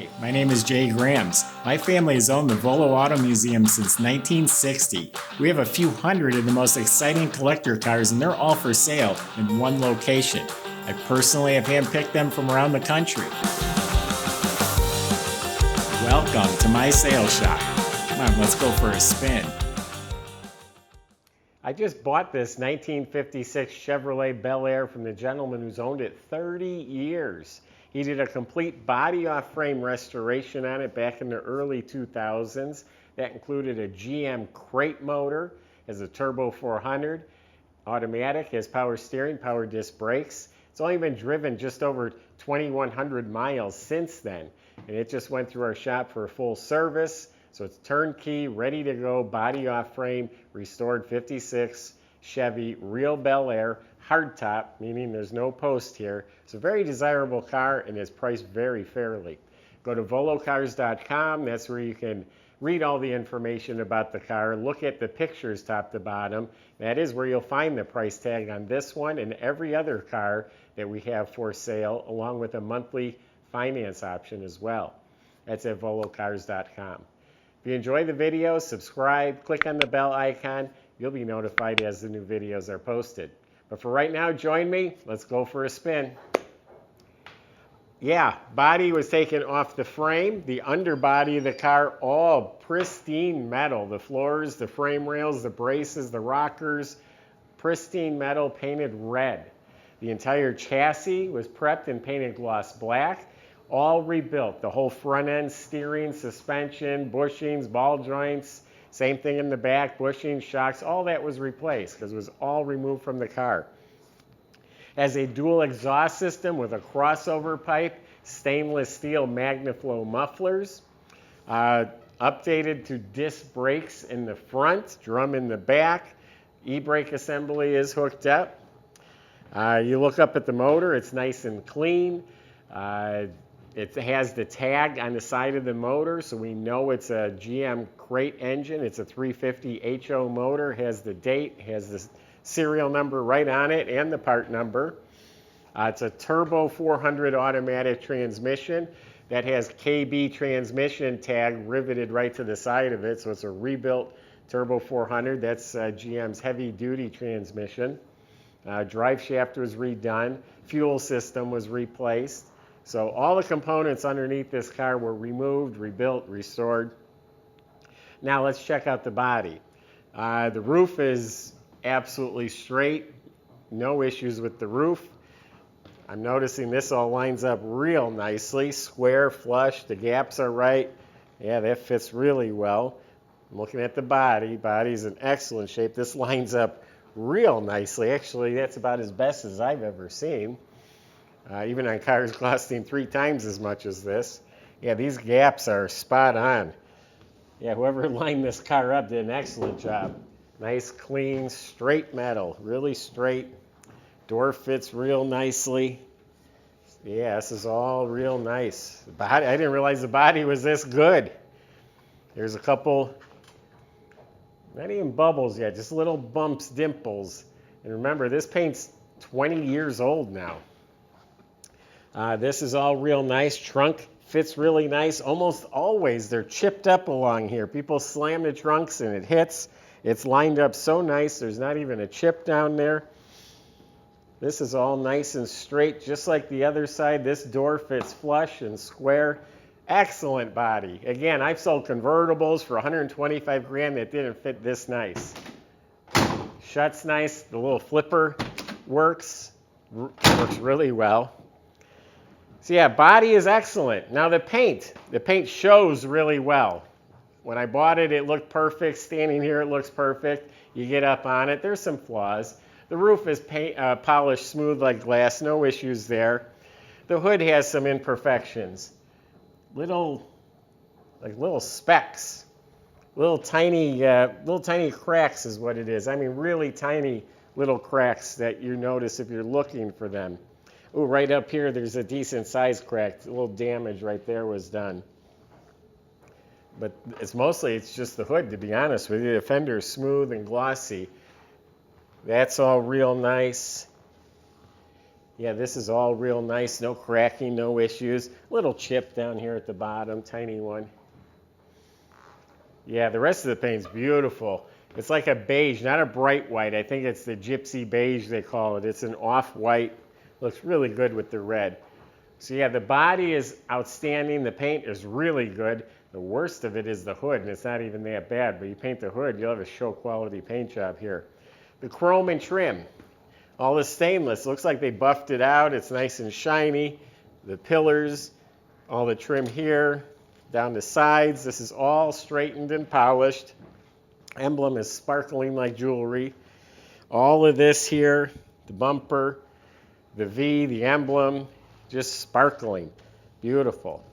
Hi, my name is Jay Grams. My family has owned the Volo Auto Museum since 1960. We have a few hundred of the most exciting collector cars, and they're all for sale in one location. I personally have handpicked them from around the country. Welcome to my sales shop. Come on, let's go for a spin. I just bought this 1956 Chevrolet Bel Air from the gentleman who's owned it 30 years. He did a complete body-off-frame restoration on it back in the early 2000s. That included a GM crate motor, has a turbo 400, automatic, has power steering, power disc brakes. It's only been driven just over 2,100 miles since then, and it just went through our shop for a full service. So it's turnkey, ready to go, body-off-frame, restored 56 Chevy, real Bel Air, hardtop, meaning there's no post here. It's a very desirable car and is priced very fairly. Go to volocars.com. That's where you can read all the information about the car, look at the pictures top to bottom. That is where you'll find the price tag on this one and every other car that we have for sale, along with a monthly finance option as well. That's at volocars.com. If you enjoy the video, subscribe, click on the bell icon. You'll be notified as the new videos are posted. But for right now, join me. Let's go for a spin. Yeah, body was taken off the frame. The underbody of the car, all pristine metal. The floors, the frame rails, the braces, the rockers, pristine metal painted red. The entire chassis was prepped and painted gloss black. All rebuilt. The whole front end, steering, suspension, bushings, ball joints. Same thing in the back, bushings, shocks, all that was replaced because it was all removed from the car. Has a dual exhaust system with a crossover pipe, stainless steel MagnaFlow mufflers, updated to disc brakes in the front, drum in the back, e-brake assembly is hooked up. You look up at the motor, it's nice and clean. It has the tag on the side of the motor, so we know it's a GM crate engine. It's a 350 HO motor, has the date, has the serial number right on it, and the part number. It's a turbo 400 automatic transmission that has KB transmission tag riveted right to the side of it, so it's a rebuilt turbo 400. That's GM's heavy-duty transmission. Drive shaft was redone. Fuel system was replaced. So all the components underneath this car were removed, rebuilt, restored. Now let's check out the body. The roof is absolutely straight. No issues with the roof. I'm noticing this all lines up real nicely. Square, flush, the gaps are right. Yeah, that fits really well. I'm looking at the body. Body's in excellent shape. This lines up real nicely. Actually, that's about as best as I've ever seen. Even on cars costing 3 times as much as this. Yeah, these gaps are spot on. Yeah, whoever lined this car up did an excellent job. Nice, clean, straight metal, really straight. Door fits real nicely. Yeah, this is all real nice. The body, I didn't realize the body was this good. There's a couple, not even bubbles yet, just little bumps, dimples. And remember, this paint's 20 years old now. This is all real nice. Trunk fits really nice. Almost always they're chipped up along here. People slam the trunks and it hits. It's lined up so nice. There's not even a chip down there. This is all nice and straight, just like the other side. This door fits flush and square. Excellent body. Again, I've sold convertibles for 125 grand that didn't fit this nice. Shuts nice. The little flipper works really well. So yeah, body is excellent. Now the paint shows really well. When I bought it, it looked perfect. Standing here, it looks perfect. You get up on it, there's some flaws. The roof is polished smooth like glass, no issues there. The hood has some imperfections. Little specks. Little tiny cracks is what it is. I mean, really tiny little cracks that you notice if you're looking for them. Ooh, right up here, there's a decent size crack. A little damage right there was done. But it's just the hood, to be honest with you. The fender's smooth and glossy. That's all real nice. Yeah, this is all real nice, no cracking, no issues. Little chip down here at the bottom, tiny one. Yeah, the rest of the paint's beautiful. It's like a beige, not a bright white. I think it's the gypsy beige they call it. It's an off-white. Looks really good with the red. So yeah, the body is outstanding. The paint is really good. The worst of it is the hood, and it's not even that bad. But you paint the hood, you'll have a show quality paint job here. The chrome and trim. All the stainless. Looks like they buffed it out. It's nice and shiny. The pillars, all the trim here, down the sides. This is all straightened and polished. Emblem is sparkling like jewelry. All of this here, the bumper, the V, the emblem, just sparkling. Beautiful.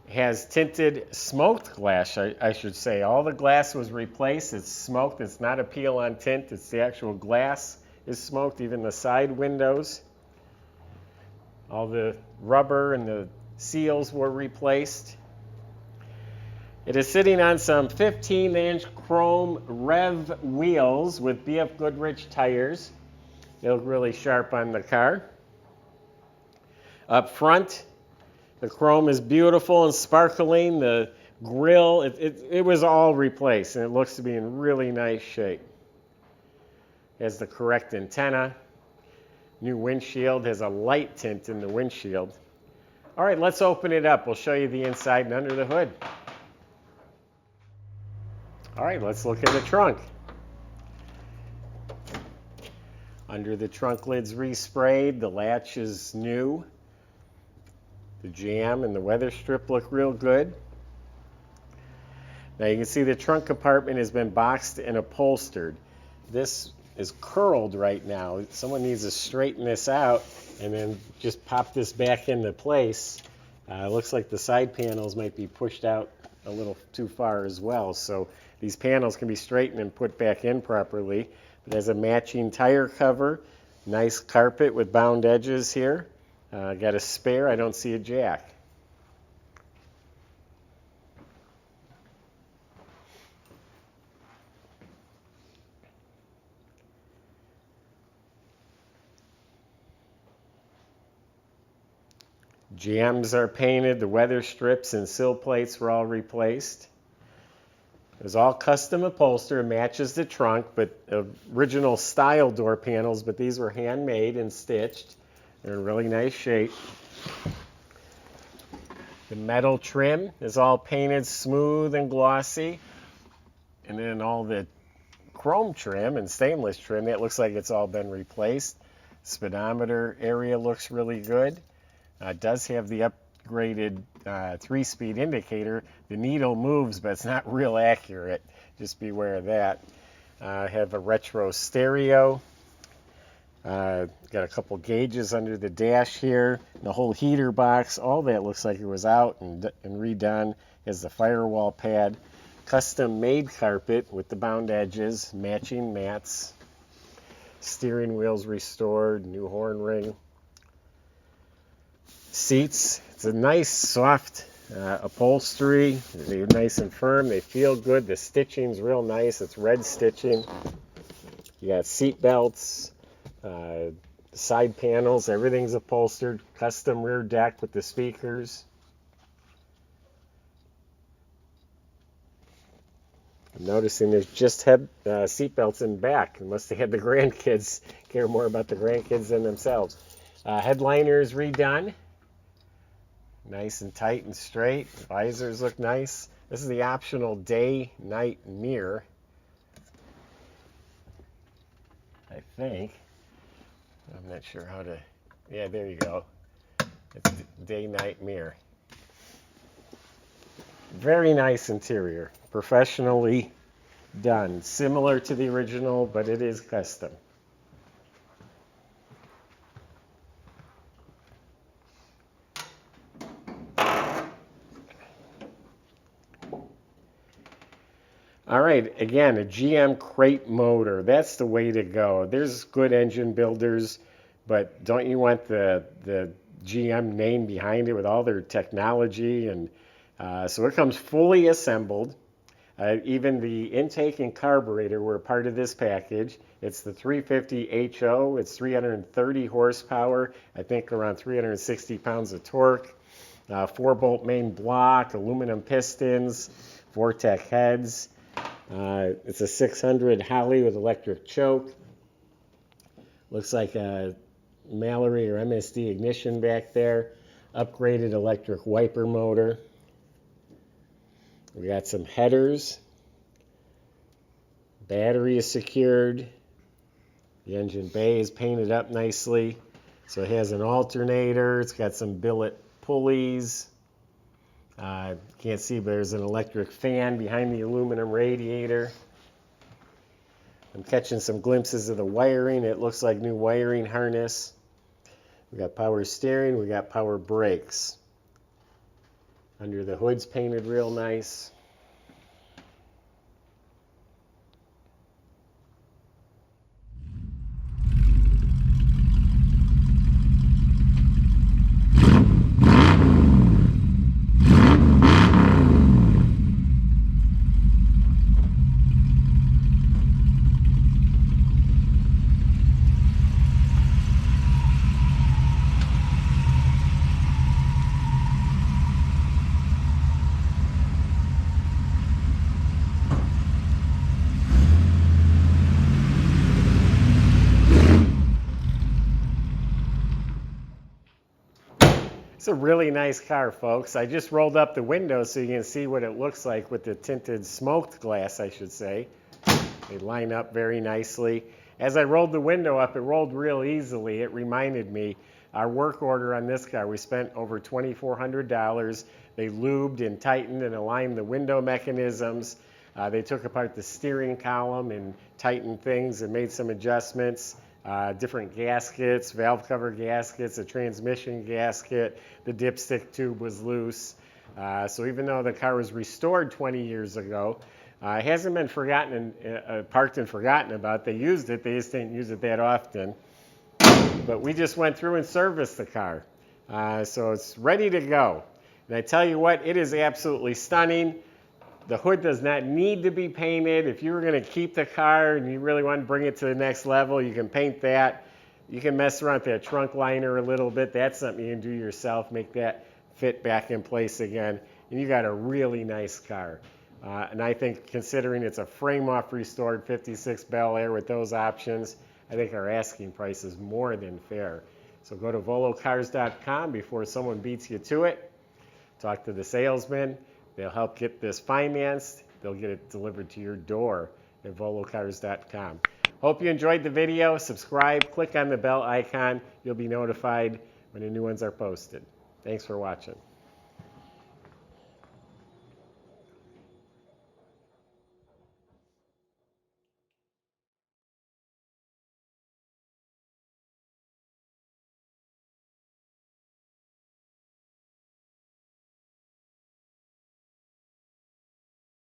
It has tinted smoked glass, I should say. All the glass was replaced. It's smoked. It's not a peel on tint. It's the actual glass is smoked, even the side windows. All the rubber and the seals were replaced. It is sitting on some 15-inch chrome Rev wheels with BF Goodrich tires. They look really sharp on the car. Up front, the chrome is beautiful and sparkling. The grille, it was all replaced, and it looks to be in really nice shape. It has the correct antenna. New windshield, has a light tint in the windshield. All right, let's open it up. We'll show you the inside and under the hood. All right, let's look in the trunk. Under the trunk lid's resprayed. The latch is new. The jam and the weather strip look real good. Now you can see the trunk compartment has been boxed and upholstered. This is curled right now. Someone needs to straighten this out and then just pop this back into place. It looks like the side panels might be pushed out a little too far as well. So these panels can be straightened and put back in properly. It has a matching tire cover, nice carpet with bound edges here. Got a spare, I don't see a jack. Jams are painted, the weather strips and sill plates were all replaced. It was all custom upholstered, matches the trunk, but original style door panels, but these were handmade and stitched. They're in really nice shape. The metal trim is all painted smooth and glossy. And then all the chrome trim and stainless trim, that looks like it's all been replaced. Speedometer area looks really good. It does have the upgraded 3-speed indicator. The needle moves, but it's not real accurate. Just beware of that. I have a retro stereo. Got a couple gauges under the dash here. The whole heater box, all that looks like it was out and redone. Has the firewall pad. Custom made carpet with the bound edges, matching mats. Steering wheels restored, new horn ring. Seats, it's a nice soft upholstery. They're nice and firm. They feel good. The stitching's real nice. It's red stitching. You got seat belts, side panels. Everything's upholstered. Custom rear deck with the speakers. I'm noticing there's just seat belts in back. Unless they had the grandkids care more about the grandkids than themselves. Headliners redone. Nice and tight and straight. Visors look nice. This is the optional day-night mirror, I think. I'm not sure how to... Yeah, there you go. It's day-night mirror. Very nice interior. Professionally done. Similar to the original, but it is custom. All right, again, a GM crate motor. That's the way to go. There's good engine builders, but don't you want the GM name behind it with all their technology? And so it comes fully assembled. Even the intake and carburetor were part of this package. It's the 350 HO. It's 330 horsepower, I think around 360 pounds of torque. 4-bolt main block, aluminum pistons, Vortec heads. It's a 600 Holly with electric choke. Looks like a Mallory or MSD ignition back there. Upgraded electric wiper motor. We got some headers. Battery is secured. The engine bay is painted up nicely. So it has an alternator. It's got some billet pulleys. Can't see, but there's an electric fan behind the aluminum radiator. I'm catching some glimpses of the wiring. It looks like new wiring harness. We got power steering. We got power brakes. Under the hood's painted real nice. It's a really nice car, folks. I just rolled up the window so you can see what it looks like with the tinted smoked glass, I should say. They line up very nicely. As I rolled the window up, it rolled real easily. It reminded me, our work order on this car, we spent over $2,400. They lubed and tightened and aligned the window mechanisms. They took apart the steering column and tightened things and made some adjustments. Different gaskets, valve cover gaskets, a transmission gasket, the dipstick tube was loose. So even though the car was restored 20 years ago, it hasn't been forgotten, parked and forgotten about. They used it, they just didn't use it that often. But we just went through and serviced the car. So it's ready to go. And I tell you what, it is absolutely stunning. The hood does not need to be painted. If you were going to keep the car and you really want to bring it to the next level, you can paint that. You can mess around with that trunk liner a little bit. That's something you can do yourself, make that fit back in place again. And you got a really nice car. And I think considering it's a frame-off restored 56 Bel Air with those options, I think our asking price is more than fair. So go to volocars.com before someone beats you to it. Talk to the salesman. They'll help get this financed. They'll get it delivered to your door at volocars.com. Hope you enjoyed the video. Subscribe, click on the bell icon. You'll be notified when the new ones are posted. Thanks for watching.